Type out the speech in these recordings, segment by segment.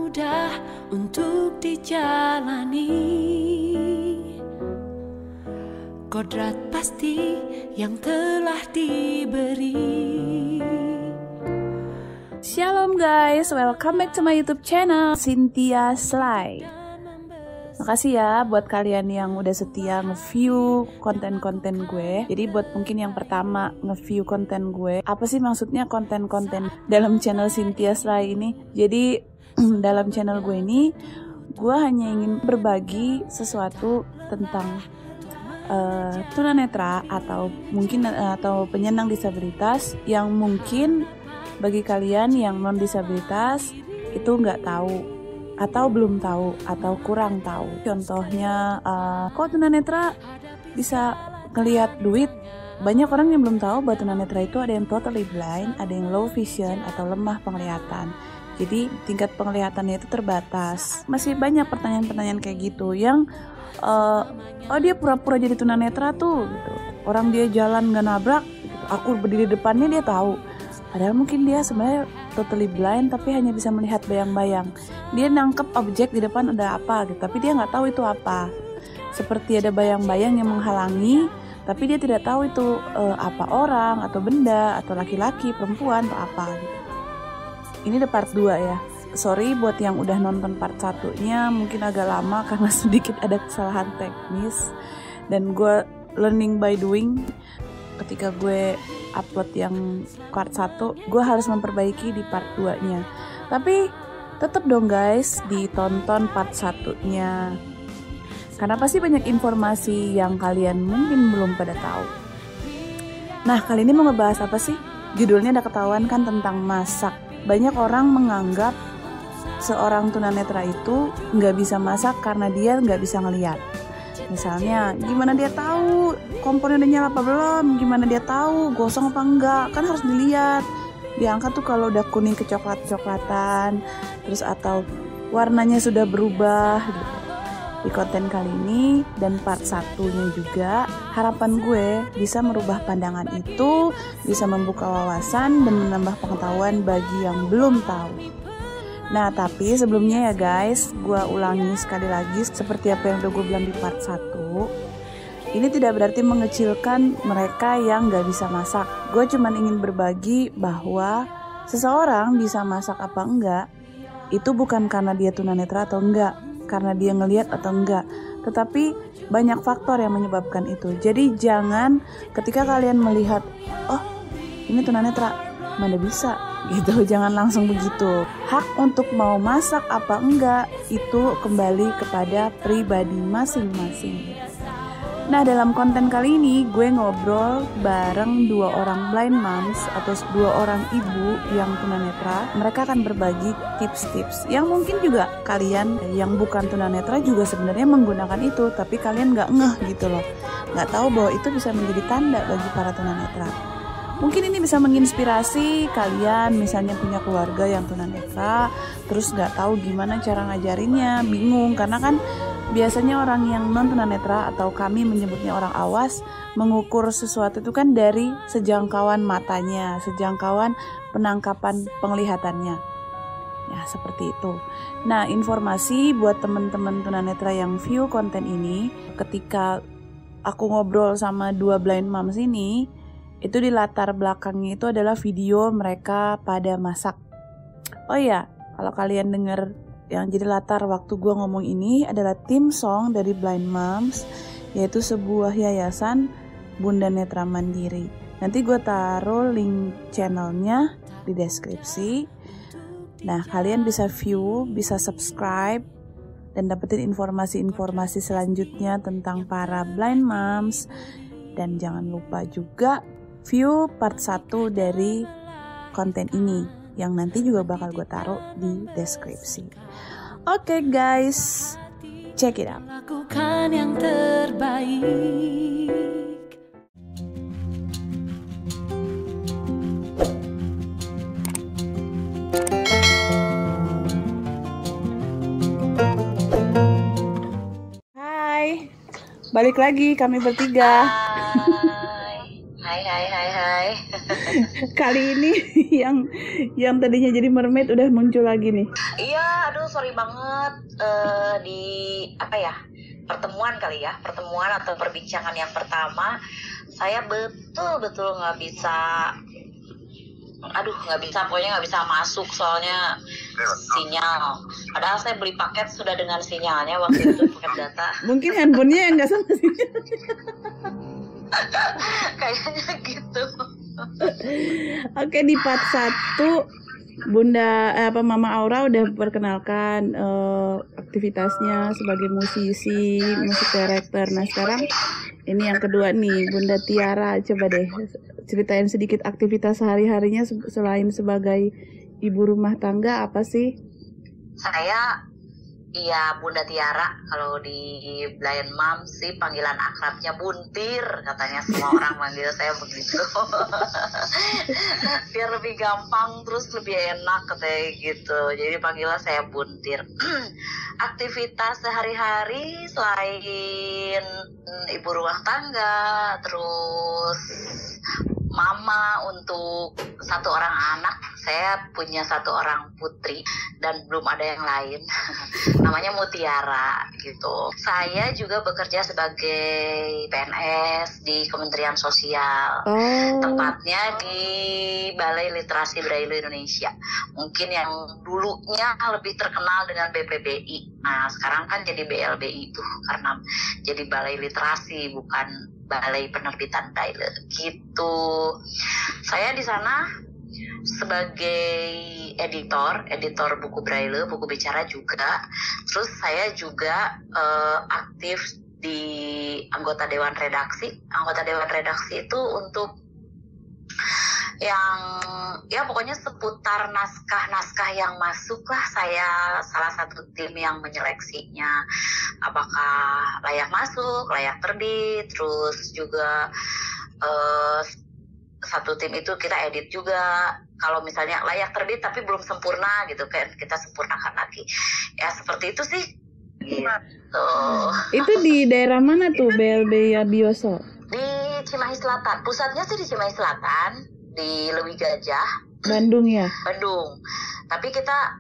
mudah untuk dijalani. Kodrat pasti yang telah diberi. Shalom guys, welcome back to my YouTube channel Cynthia Sly. Makasih ya buat kalian yang udah setia nge-view konten-konten gue. Jadi buat mungkin yang pertama nge-view konten gue, apa sih maksudnya konten-konten dalam channel Cynthia Sly ini? Jadi dalam channel gue ini, gue hanya ingin berbagi sesuatu tentang tunanetra atau mungkin atau penyandang disabilitas yang mungkin bagi kalian yang non disabilitas itu nggak tahu atau belum tahu atau kurang tahu. Contohnya kok tunanetra bisa ngelihat duit. Banyak orang yang belum tahu bahwa tunanetra itu ada yang totally blind, ada yang low vision atau lemah penglihatan. Jadi tingkat penglihatannya itu terbatas. Masih banyak pertanyaan-pertanyaan kayak gitu yang oh dia pura-pura jadi tunanetra tuh gitu. Orang dia jalan nggak nabrak gitu. Aku berdiri depannya dia tahu. Padahal mungkin dia sebenarnya totally blind tapi hanya bisa melihat bayang-bayang. Dia nangkep objek di depan ada apa gitu, tapi dia nggak tahu itu apa. Seperti ada bayang-bayang yang menghalangi, tapi dia tidak tahu itu apa orang atau benda atau laki-laki, perempuan atau apa gitu. Ini udah part 2 ya. Sorry buat yang udah nonton part 1-nya mungkin agak lama karena sedikit ada kesalahan teknis. Dan gue learning by doing. Ketika gue upload yang part 1, gue harus memperbaiki di part 2-nya. Tapi tetap dong guys, ditonton part 1-nya. Karena pasti banyak informasi yang kalian mungkin belum pada tahu. Nah, kali ini mau ngebahas apa sih? Judulnya udah ketahuan kan, tentang masak. Banyak orang menganggap seorang tunanetra itu nggak bisa masak karena dia nggak bisa ngelihat. Misalnya, gimana dia tahu kompornya udah nyala apa belum? Gimana dia tahu gosong apa enggak? Kan harus dilihat. Diangkat tuh kalau udah kuning ke coklat-coklatan, terus atau warnanya sudah berubah gitu. Di konten kali ini dan part 1-nya juga, harapan gue bisa merubah pandangan itu, bisa membuka wawasan dan menambah pengetahuan bagi yang belum tahu. Nah, tapi sebelumnya ya guys, gue ulangi sekali lagi seperti apa yang udah gue bilang di part 1. Ini tidak berarti mengecilkan mereka yang gak bisa masak. Gue cuman ingin berbagi bahwa seseorang bisa masak apa enggak, itu bukan karena dia tunanetra atau enggak, karena dia ngelihat atau enggak, tetapi banyak faktor yang menyebabkan itu. Jadi jangan ketika kalian melihat, oh ini tunanetra, mana bisa gitu, jangan langsung begitu. Hak untuk mau masak apa enggak itu kembali kepada pribadi masing-masing. Nah, dalam konten kali ini gue ngobrol bareng 2 orang blind moms atau 2 orang ibu yang tunanetra. Mereka akan berbagi tips-tips yang mungkin juga kalian yang bukan tunanetra juga sebenarnya menggunakan itu, tapi kalian nggak ngeh gitu loh, nggak tahu bahwa itu bisa menjadi tanda bagi para tunanetra. Mungkin ini bisa menginspirasi kalian, misalnya punya keluarga yang tunanetra, terus nggak tahu gimana cara ngajarinnya, bingung, karena kan biasanya orang yang non tunanetra atau kami menyebutnya orang awas mengukur sesuatu itu kan dari sejangkauan matanya, sejangkauan penangkapan penglihatannya. Ya, seperti itu. Nah, informasi buat teman-teman tunanetra yang view konten ini, ketika aku ngobrol sama 2 blind moms ini, itu di latar belakangnya itu adalah video mereka pada masak. Oh iya, kalau kalian denger yang jadi latar waktu gue ngomong ini adalah theme song dari Blind Moms, yaitu sebuah yayasan Bunda Netra Mandiri. Nanti gue taruh link channelnya di deskripsi. Nah, kalian bisa view, bisa subscribe, dan dapetin informasi-informasi selanjutnya tentang para Blind Moms. Dan jangan lupa juga view part 1 dari konten ini yang nanti juga bakal gue taruh di deskripsi. Oke guys, check it out. Lakukan yang terbaik. Hai, balik lagi kami bertiga. Hai Hai. Kali ini yang tadinya jadi mermaid udah muncul lagi nih. Iya, aduh sorry banget di pertemuan atau perbincangan yang pertama saya betul-betul nggak bisa pokoknya nggak bisa masuk soalnya sinyal. Padahal saya beli paket sudah dengan sinyalnya waktu itu, paket data. Mungkin handphonenya yang nggak sama sinyal. Kayaknya gitu. Oke, di part 1 Mama Aura udah perkenalkan aktivitasnya sebagai musisi, musik director. Nah sekarang ini yang kedua nih, Bunda Tiara, coba deh ceritain sedikit aktivitas sehari-harinya selain sebagai ibu rumah tangga apa sih? Saya Bunda Tiara, kalau di Blind Mom sih panggilan akrabnya Buntir, katanya semua orang manggil saya begitu. Biar lebih gampang, terus lebih enak katanya gitu. Jadi panggilnya saya Buntir. Aktivitas sehari-hari selain ibu rumah tangga, terus mama untuk satu orang anak. Saya punya satu orang putri dan belum ada yang lain. Namanya Mutiara gitu. Saya juga bekerja sebagai PNS di Kementerian Sosial. Tempatnya di Balai Literasi Braille Indonesia. Mungkin yang dulunya lebih terkenal dengan BPBI. Nah, sekarang kan jadi BLBI itu karena jadi Balai Literasi, bukan Balai Penerbitan Braille gitu. Saya di sana sebagai editor buku Braille, buku bicara juga. Terus saya juga aktif di anggota dewan redaksi. Anggota dewan redaksi itu untuk yang pokoknya seputar naskah-naskah yang masuk lah. Saya salah satu tim yang menyeleksinya, apakah layak masuk, layak terbit. Terus juga satu tim itu kita edit juga. Kalau misalnya layak terbit tapi belum sempurna gitu kan, kita sempurnakan lagi. Ya seperti itu sih. Gitu. Itu di daerah mana tuh BLB ya Bioso? Di Cimahi Selatan. Pusatnya sih di Cimahi Selatan, di Lewi Gajah. Bandung ya? Bandung. Tapi kita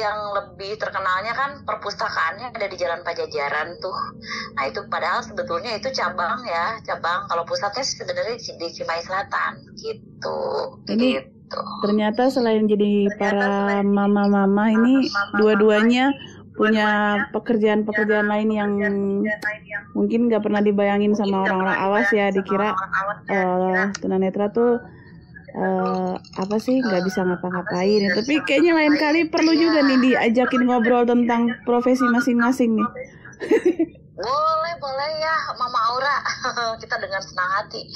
yang lebih terkenalnya kan perpustakaannya ada di Jalan Pajajaran tuh. Nah itu padahal sebetulnya itu cabang. Kalau pusatnya sebenarnya di Cimahi Selatan gitu. Ini gitu. Ternyata selain jadi para mama-mama ini dua-duanya punya pekerjaan-pekerjaan lain yang mungkin nggak pernah dibayangin sama orang-orang awas ya. Dikira tunanetra tuh apa sih nggak bisa ngapa-ngapain. Tapi kayaknya lain kali perlu juga nih diajakin ngobrol tentang profesi masing-masing nih. Boleh ya Mama Aura. Kita dengan senang hati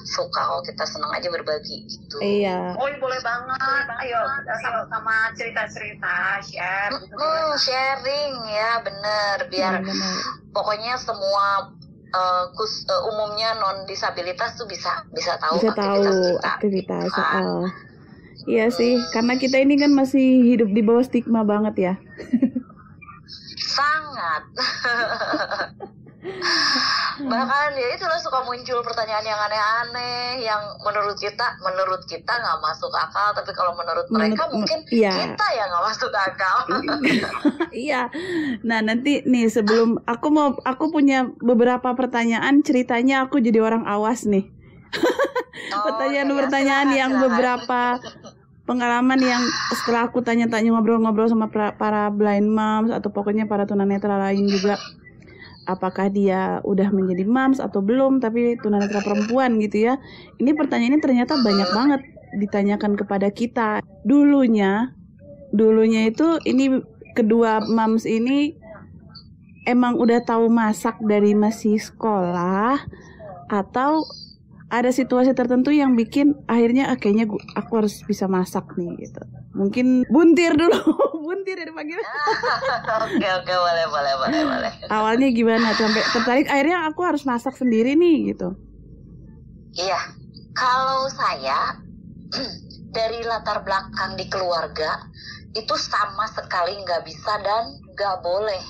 suka kalau kita senang aja berbagi gitu. Iya. Boleh banget. Ayo kita sama-sama cerita-cerita, share. Sharing ya, bener. Biar pokoknya semua umumnya non disabilitas tuh bisa tahu aktivitas soal. Iya sih, karena kita ini kan masih hidup di bawah stigma banget ya. Sangat. Bahkan ya itulah suka muncul pertanyaan yang aneh-aneh yang menurut kita nggak masuk akal, tapi kalau menurut mereka mungkin kita yang nggak masuk akal. Iya. Nah nanti nih sebelum aku punya beberapa pertanyaan, ceritanya aku jadi orang awas nih. Pertanyaan yang beberapa pengalaman yang setelah aku tanya-tanya ngobrol-ngobrol sama para blind moms atau pokoknya para tunanetra lain juga, apakah dia udah menjadi moms atau belum, tapi tunanetra perempuan gitu ya. Ini pertanyaannya ternyata banyak banget ditanyakan kepada kita. Dulunya itu ini kedua moms ini emang udah tahu masak dari masih sekolah, atau ada situasi tertentu yang bikin akhirnya kayaknya aku harus bisa masak nih gitu. Mungkin Buntir dulu. Buntir ya dipanggil. Oke, boleh. Awalnya gimana sampai tertarik akhirnya aku harus masak sendiri nih gitu? Iya, kalau saya dari latar belakang di keluarga itu sama sekali nggak bisa dan nggak boleh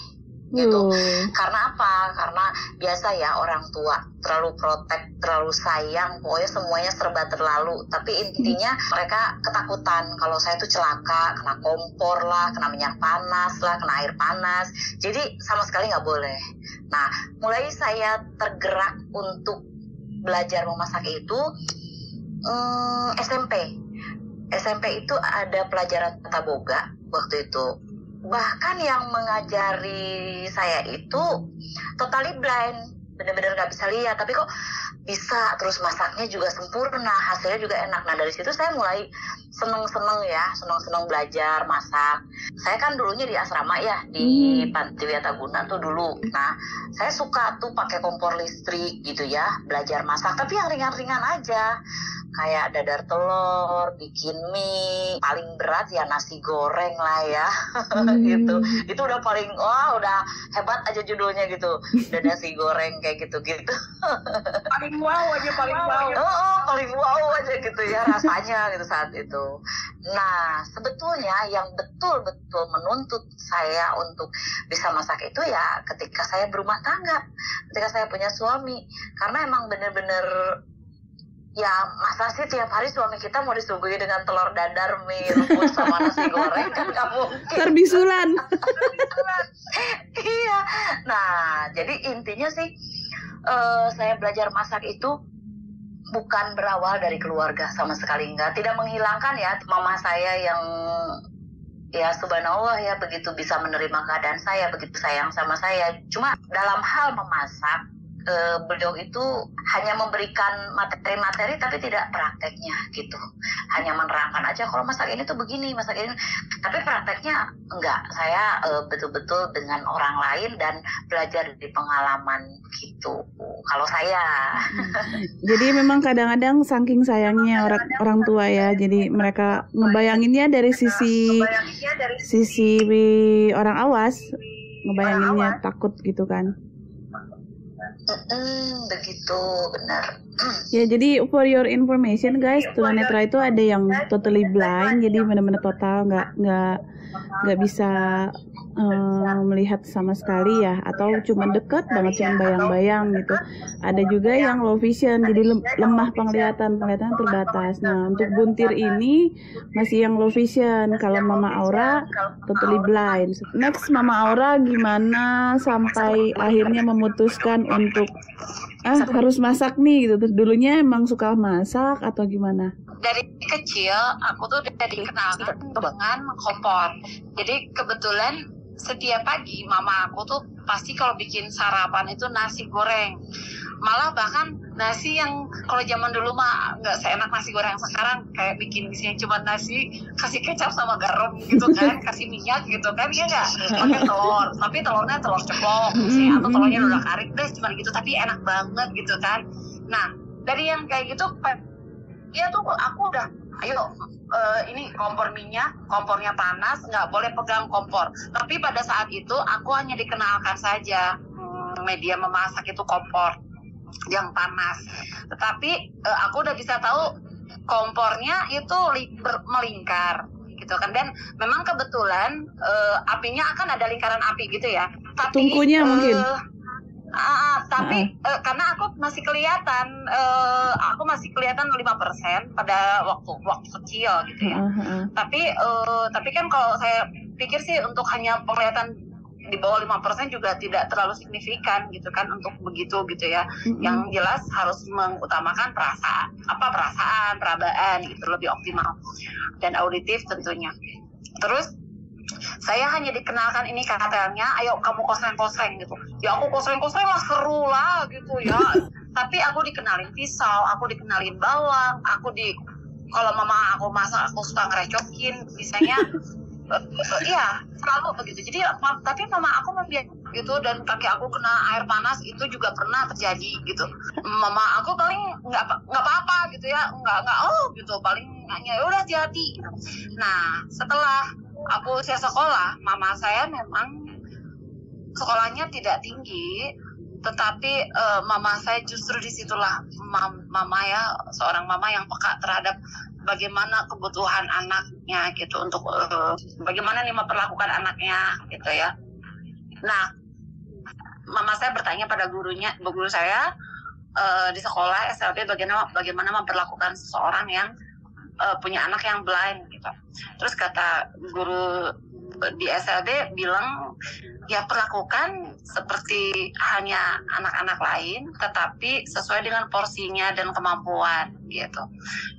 gitu. Karena apa? Karena biasa ya orang tua terlalu protek, terlalu sayang, pokoknya semuanya serba terlalu. Tapi intinya mereka ketakutan kalau saya tuh celaka, kena kompor lah, kena minyak panas lah, kena air panas. Jadi sama sekali nggak boleh. Nah, mulai saya tergerak untuk belajar memasak itu SMP. SMP itu ada pelajaran tata boga waktu itu. Bahkan yang mengajari saya itu totally blind, benar-benar nggak bisa lihat, tapi kok bisa, terus masaknya juga sempurna, hasilnya juga enak. Nah dari situ saya mulai seneng belajar masak. Saya kan dulunya di asrama ya, di Panti Wiataguna tuh dulu. Nah saya suka tuh pakai kompor listrik gitu ya, belajar masak, tapi yang ringan-ringan aja, kayak dadar telur, bikin mie, paling berat ya nasi goreng lah ya. Gitu. Itu udah paling, udah hebat aja judulnya gitu, udah nasi goreng kayak gitu-gitu. Paling wow aja, paling wow. Paling wow aja gitu ya rasanya gitu saat itu. Nah sebetulnya yang betul-betul menuntut saya untuk bisa masak itu ya ketika saya berumah tangga, ketika saya punya suami. Karena emang bener-bener ya masa sih tiap hari suami kita mau disuguhi dengan telur dadar, mie rebus sama nasi goreng, kan gak mungkin. Terbisulan. Iya. Nah jadi intinya sih saya belajar masak itu bukan berawal dari keluarga, sama sekali enggak. Tidak menghilangkan ya mama saya yang ya subhanallah ya begitu bisa menerima keadaan saya, begitu sayang sama saya. Cuma dalam hal memasak beliau itu hanya memberikan materi-materi tapi tidak prakteknya gitu. Hanya menerangkan aja kalau masak ini tuh begini, masak ini. Tapi prakteknya enggak. Saya betul-betul dengan orang lain dan belajar dari pengalaman gitu. Kalau saya. Jadi memang kadang-kadang saking sayangnya orang tua ya. Jadi mereka ngebayanginnya dari sisi orang awas, ngebayanginnya takut gitu kan. Begitu, benar. Ya jadi for your information guys, tunanetra itu ada yang totally blind, jadi benar-benar total nggak bisa melihat sama sekali ya, atau cuma deket banget, cuma bayang-bayang gitu. Ada juga yang low vision, jadi lemah penglihatannya terbatas. Nah untuk Buntir ini masih yang low vision. Kalau Mama Aura totally blind. Next Mama Aura gimana sampai akhirnya memutuskan untuk harus masak nih gitu. Terus dulunya emang suka masak atau gimana? Dari kecil aku tuh udah dikenalkan dengan kompor. Jadi kebetulan setiap pagi mama aku tuh pasti kalau bikin sarapan itu nasi goreng. Malah bahkan nasi yang kalau zaman dulu mah nggak seenak nasi goreng sekarang, kayak bikin isinya cuma nasi kasih kecap sama garam gitu kan, kasih minyak gitu kan, ya nggak pakai telur, tapi telurnya telur ceplok atau telurnya udah karik deh cuma gitu, tapi enak banget gitu kan. Nah dari yang kayak gitu ya tuh aku udah ini kompor minyak, kompornya panas, nggak boleh pegang kompor. Tapi pada saat itu aku hanya dikenalkan saja media memasak itu kompor yang panas. Tetapi aku udah bisa tahu kompornya itu melingkar gitu kan. Dan memang kebetulan apinya akan ada lingkaran api gitu ya. Tapi tungkunya mungkin. Tapi karena aku masih kelihatan 5% pada waktu kecil gitu ya. Tapi kan kalau saya pikir sih untuk hanya penglihatan di bawah 5% juga tidak terlalu signifikan gitu kan untuk begitu gitu ya. Yang jelas harus mengutamakan perasaan, perabaan gitu, lebih optimal dan auditif tentunya. Terus saya hanya dikenalkan ini kartelnya, ayo kamu kosreng-kosreng gitu. Ya aku kosreng-kosreng lah, seru lah gitu ya. Tapi aku dikenalin pisau, aku dikenalin bawang, kalau mama aku masak aku suka ngerecokin, misalnya iya selalu begitu. Jadi tapi mama aku membiarkan gitu, dan kaki aku kena air panas itu juga pernah terjadi gitu. Mama aku paling nggak apa-apa gitu ya, nggak gitu, paling hanya udah hati-hati gitu. Nah setelah aku usia sekolah, mama saya memang sekolahnya tidak tinggi, tetapi mama saya justru disitulah mama ya, seorang mama yang peka terhadap bagaimana kebutuhan anaknya gitu, untuk bagaimana nih memperlakukan anaknya gitu ya. Nah mama saya bertanya pada guru saya di sekolah SLB bagaimana memperlakukan seseorang yang punya anak yang blind gitu. Terus kata guru di SLB bilang, ya perlakukan seperti hanya anak-anak lain, tetapi sesuai dengan porsinya dan kemampuan gitu.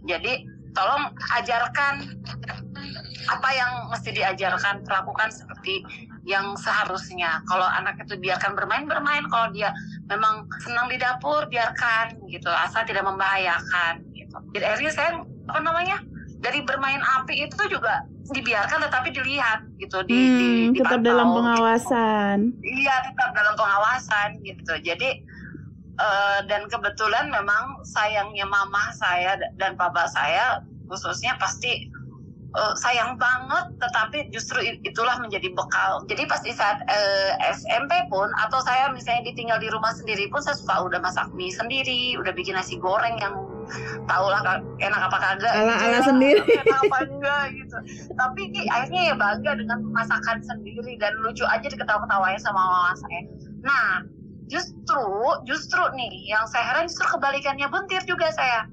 Jadi tolong ajarkan apa yang mesti diajarkan, perlakukan seperti yang seharusnya. Kalau anak itu biarkan bermain, kalau dia memang senang di dapur, biarkan gitu, asal tidak membahayakan gitu. Jadi akhirnya saya dari bermain api itu juga dibiarkan, tetapi dilihat gitu, tetap dalam pengawasan. Gitu. Iya, tetap dalam pengawasan gitu. Jadi dan kebetulan memang sayangnya mama saya dan papa saya khususnya pasti sayang banget, tetapi justru itulah menjadi bekal. Jadi pas di saat SMP pun, atau saya misalnya ditinggal di rumah sendiri pun, saya suka udah masak mie sendiri, udah bikin nasi goreng yang tahulah enak apa kagak. Ala sendiri. Enak apa enggak gitu. Tapi akhirnya ya bangga dengan masakan sendiri, dan lucu aja diketawa-ketawain sama mama saya. Nah, justru nih yang saya heran justru kebalikannya Buntir juga saya.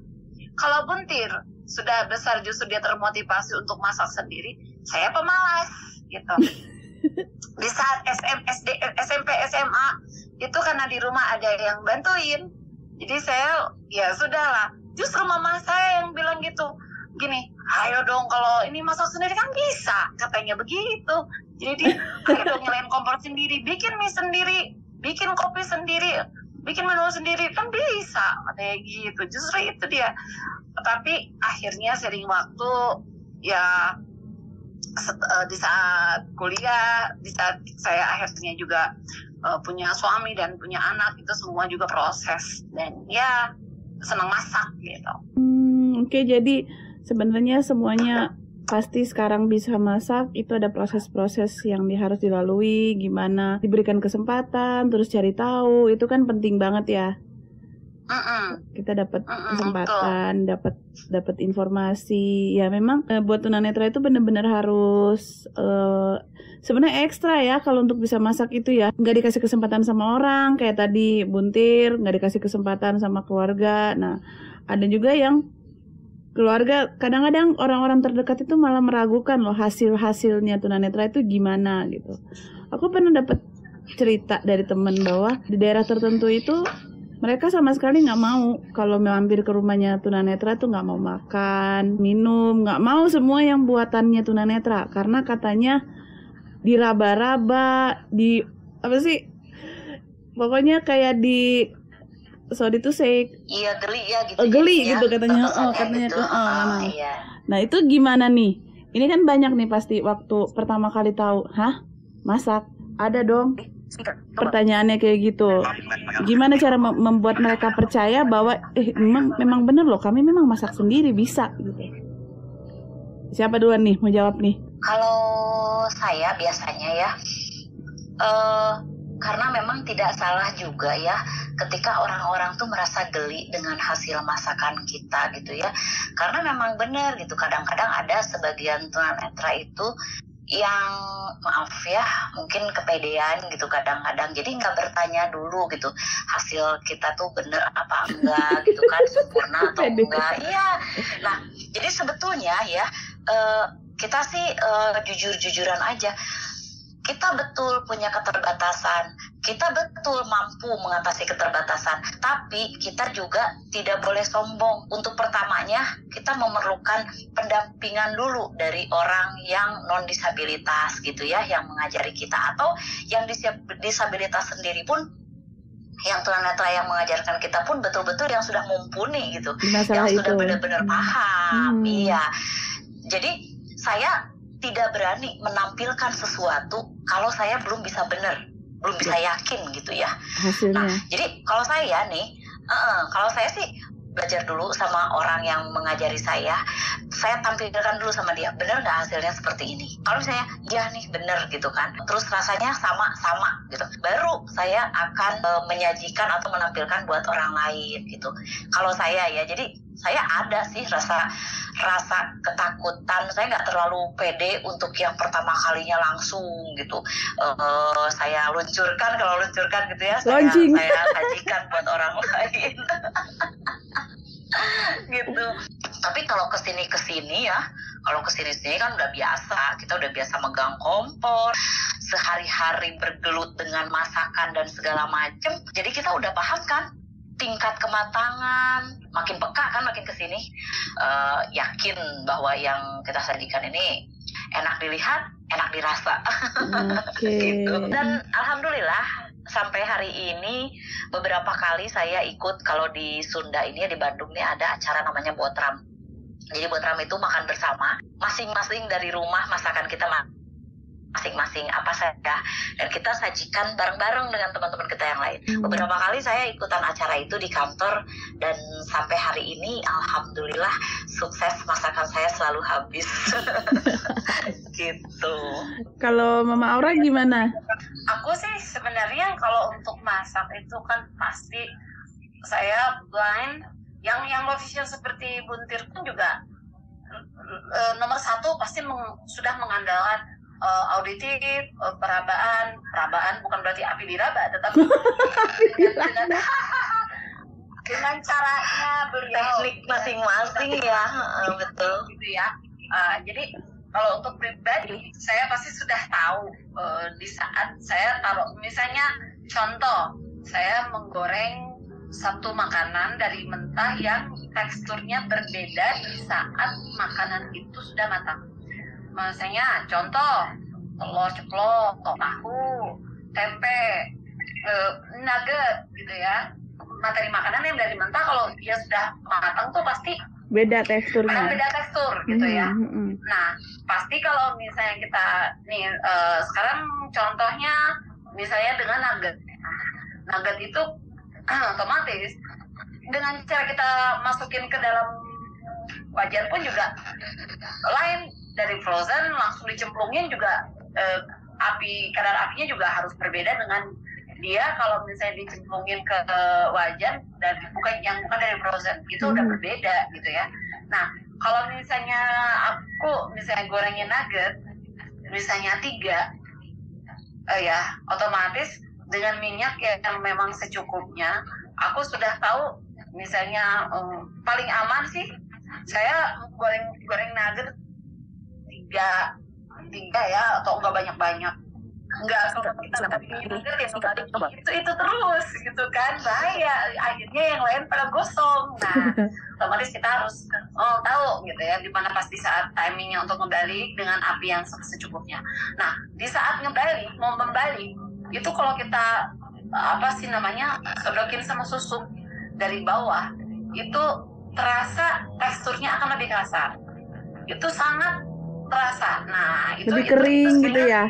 Kalau Buntir sudah besar justru dia termotivasi untuk masak sendiri, saya pemalas gitu. Di saat SMP, SMA itu karena di rumah ada yang bantuin, jadi saya ya sudahlah. Justru mama saya yang bilang gitu, gini, ayo dong kalau ini masak sendiri kan bisa, katanya begitu. Jadi dia, ayo dong nyalain kompor sendiri, bikin mie sendiri, bikin kopi sendiri, bikin menu sendiri, kan bisa, katanya gitu. Justru itu dia. Tapi akhirnya sering waktu ya di saat kuliah, di saat saya akhirnya juga punya suami dan punya anak, itu semua juga proses, dan ya senang masak gitu. Oke, jadi sebenarnya semuanya pasti sekarang bisa masak itu ada proses-proses yang harus dilalui, gimana diberikan kesempatan, terus cari tahu, itu kan penting banget ya. Kita dapat kesempatan, dapat informasi. Ya memang buat tunanetra itu benar-benar harus sebenarnya ekstra ya kalau untuk bisa masak itu ya. Nggak dikasih kesempatan sama orang, kayak tadi Buntir nggak dikasih kesempatan sama keluarga. Nah, ada juga yang keluarga, kadang-kadang orang-orang terdekat itu malah meragukan loh hasil-hasilnya tunanetra itu gimana gitu. Aku pernah dapat cerita dari teman bahwa di daerah tertentu itu mereka sama sekali nggak mau kalau mampir ke rumahnya tunanetra tuh nggak mau makan, minum, nggak mau semua yang buatannya tunanetra karena katanya diraba-raba, pokoknya kayak sorry to say, iya geli ya gitu. Geli gitu katanya. Katanya gitu. Iya. Nah itu gimana nih? Ini kan banyak nih pasti waktu pertama kali tahu, masak? Ada dong. Pertanyaannya kayak gitu. Gimana cara membuat mereka percaya bahwa memang bener loh, kami memang masak sendiri bisa gitu. Siapa duluan nih mau jawab nih? Kalau saya biasanya ya karena memang tidak salah juga ya ketika orang-orang tuh merasa geli dengan hasil masakan kita gitu ya. Karena memang benar gitu, kadang-kadang ada sebagian tunanetra itu yang maaf ya mungkin kepedean gitu kadang-kadang, jadi nggak bertanya dulu gitu hasil kita tuh bener apa enggak gitu kan, sempurna atau enggak. Iya, nah jadi sebetulnya ya kita sih jujur-jujuran aja, kita betul punya keterbatasan, kita betul mampu mengatasi keterbatasan, tapi kita juga tidak boleh sombong. Untuk pertamanya kita memerlukan pendampingan dulu dari orang yang non-disabilitas gitu ya, yang mengajari kita, atau yang disabilitas sendiri pun, yang tunanetra yang mengajarkan kita pun betul-betul yang sudah mumpuni gitu, yang sudah benar-benar paham. Iya, jadi saya tidak berani menampilkan sesuatu kalau saya belum bisa benar, belum bisa yakin gitu ya. Hasilnya. Nah, jadi kalau saya nih, kalau saya sih belajar dulu sama orang yang mengajari saya tampilkan dulu sama dia, benar nggak hasilnya seperti ini. Kalau misalnya, ya nih benar gitu kan, terus rasanya sama gitu, baru saya akan menyajikan atau menampilkan buat orang lain gitu. Kalau saya ya, jadi saya ada sih rasa ketakutan. Saya nggak terlalu pede untuk yang pertama kalinya langsung gitu. Saya luncurkan gitu ya. Saya sajikan buat orang lain. Gitu. Tapi kalau kesini kan udah biasa. Kita udah biasa megang kompor, sehari-hari bergelut dengan masakan dan segala macem. Jadi kita udah paham kan tingkat kematangan, makin peka kan makin kesini. Yakin bahwa yang kita sajikan ini enak dilihat, enak dirasa. Gitu. Dan alhamdulillah sampai hari ini beberapa kali saya ikut, kalau di Sunda ini di Bandung nih ada acara namanya Botram. Jadi Botram itu makan bersama, masing-masing dari rumah masakan kita masing-masing apa saja, dan kita sajikan bareng-bareng dengan teman-teman kita yang lain. Beberapa kali saya ikutan acara itu di kantor, dan sampai hari ini alhamdulillah sukses, masakan saya selalu habis. Gitu. Kalau Mama Aura gimana? Aku sih sebenarnya kalau untuk masak itu kan pasti saya blind. Yang official seperti Buntir pun juga nomor satu pasti sudah mengandalkan auditif, perabaan bukan berarti api diraba, tetapi dengan caranya beliau teknik masing-masing ya, betul gitu ya. Jadi kalau untuk pribadi saya pasti sudah tahu di saat saya taruh, misalnya contoh saya menggoreng satu makanan dari mentah yang teksturnya berbeda di saat makanan itu sudah matang. Misalnya contoh telur ceplok, tahu, tempe, nugget gitu ya. Materi makanan yang dari mentah kalau dia sudah matang tuh pasti beda teksturnya. Beda tekstur gitu ya. Nah, pasti kalau misalnya kita nih sekarang contohnya misalnya dengan nugget. Nugget itu otomatis dengan cara kita masukin ke dalam wajan pun juga lain. Dari frozen langsung dicemplungin juga kadar apinya juga harus berbeda dengan dia kalau misalnya dicemplungin ke wajan dan bukan dari frozen, itu udah berbeda gitu ya. Nah kalau misalnya aku misalnya gorengnya nugget misalnya 3 ya otomatis dengan minyak yang memang secukupnya. Aku sudah tahu misalnya paling aman sih saya goreng nugget 3 ya, atau enggak banyak-banyak. Enggak, kalau kita itu terus gitu kan, bahaya. Akhirnya yang lain pada gosong. Nah, otomatis kita harus tahu gitu ya, dimana pasti saat timingnya untuk ngebalik dengan api yang secukupnya. Nah, di saat mau membalik, itu kalau kita sodokin sama susu dari bawah, itu terasa teksturnya akan lebih kasar. Itu sangat terasa. Nah, itu lebih kering gitu ya.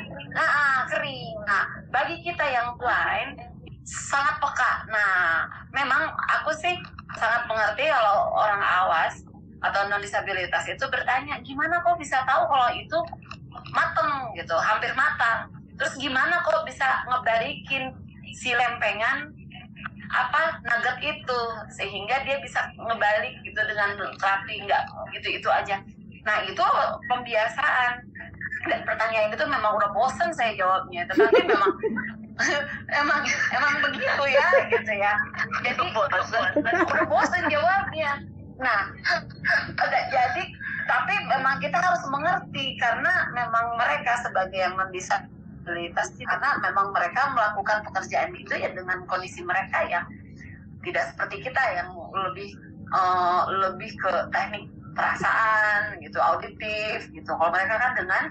Kering. Nah, bagi kita yang blind sangat peka. Nah, memang aku sih sangat mengerti kalau orang awas atau non disabilitas itu bertanya, gimana kok bisa tahu kalau itu mateng gitu, hampir matang. Terus gimana kok bisa ngebalikin si lempengan nugget itu sehingga dia bisa ngebalik gitu dengan rapi, nggak gitu aja. Nah itu pembiasaan, dan pertanyaan itu memang udah bosan saya jawabnya, tetapi memang emang begitu ya gitu ya. Jadi udah bosan jawabnya. Nah jadi tapi memang kita harus mengerti karena memang mereka sebagai yang disabilitas, karena memang mereka melakukan pekerjaan itu ya dengan kondisi mereka yang tidak seperti kita yang lebih ke teknik perasaan gitu, auditif gitu. Kalau mereka kan dengan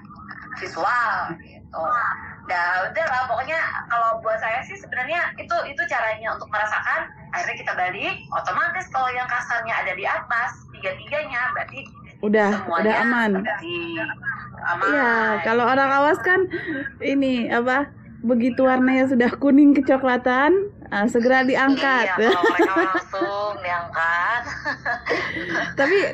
visual gitu. Udah lah pokoknya kalau buat saya sih sebenarnya itu caranya untuk merasakan. Akhirnya kita balik, otomatis kalau yang kasarnya ada di atas 3-3-nya berarti udah aman. Iya, kalau orang awas kan ini begitu warnanya sudah kuning kecoklatan, segera diangkat. Iya, kalau mereka langsung diangkat. tapi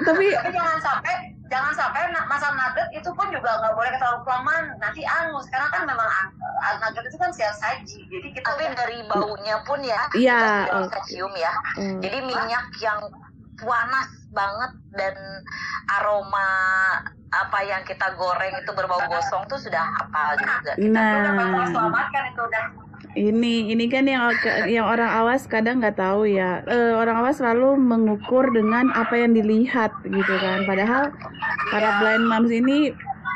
jangan sampai masak nugget itu pun juga nggak boleh terlalu kelamaan, nanti angus, karena kan memang nugget itu kan siap saji, jadi kita dari baunya pun ya, iya, kita bisa cium ya. Jadi minyak yang panas banget dan aroma apa yang kita goreng itu berbau gosong tuh sudah hafal juga. Kita udah selamatkan itu udah. Ini kan yang orang awas kadang nggak tahu ya. Orang awas selalu mengukur dengan apa yang dilihat gitu kan. Padahal para blind moms ini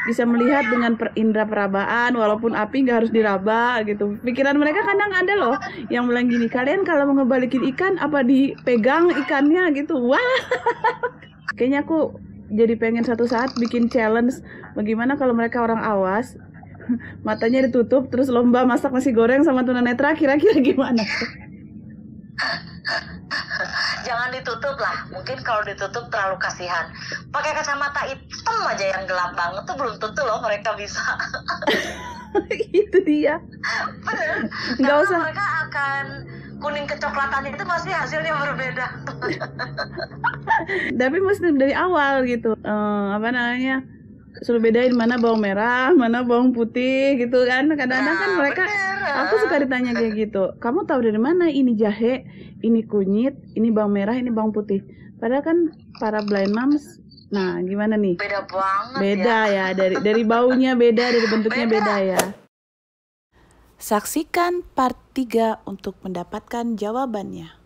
bisa melihat dengan indera perabaan, walaupun api nggak harus diraba gitu. Pikiran mereka kadang ada loh yang bilang gini, kalian kalau mau ngebalikin ikan apa dipegang ikannya gitu. Wah, kayaknya aku jadi pengen suatu saat bikin challenge bagaimana kalau mereka orang awas matanya ditutup terus lomba masak nasi goreng sama tunanetra, kira-kira gimana? Jangan ditutup lah, mungkin kalau ditutup terlalu kasihan. Pakai kacamata hitam aja yang gelap banget tuh belum tentu loh mereka bisa. Itu dia. Bener. Nggak Karena usah. mereka akan kuning kecoklatan itu pasti hasilnya berbeda. Tapi mesti dari awal gitu. Apa namanya? Suruh bedain mana bawang merah, mana bawang putih gitu kan. Kadang-kadang kan mereka, aku suka ditanya kayak gitu. Kamu tahu dari mana ini jahe, ini kunyit, ini bawang merah, ini bawang putih. Padahal kan para blind moms, nah gimana nih? Beda banget. Beda ya, dari baunya beda, dari bentuknya beda ya. Saksikan part 3 untuk mendapatkan jawabannya.